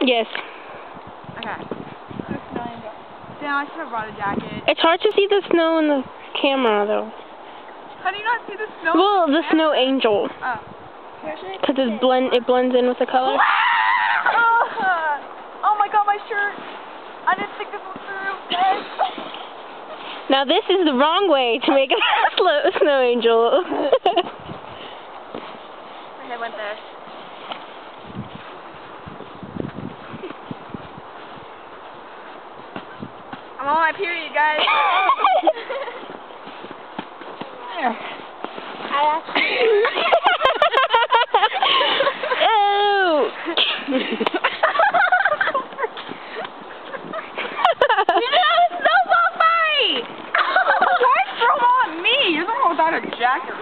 Yes. Okay. Damn, I should have brought a jacket. It's hard to see the snow in the camera, though. How do you not see the snow? Well, the snow angel. Oh. Because it blends in with the color. Oh my god, my shirt! I didn't think this was through. Now this is the wrong way to make a snow angel. My head went there. I'm on my period, guys. I actually... Oh! Why throw on me? You're the one without a jacket.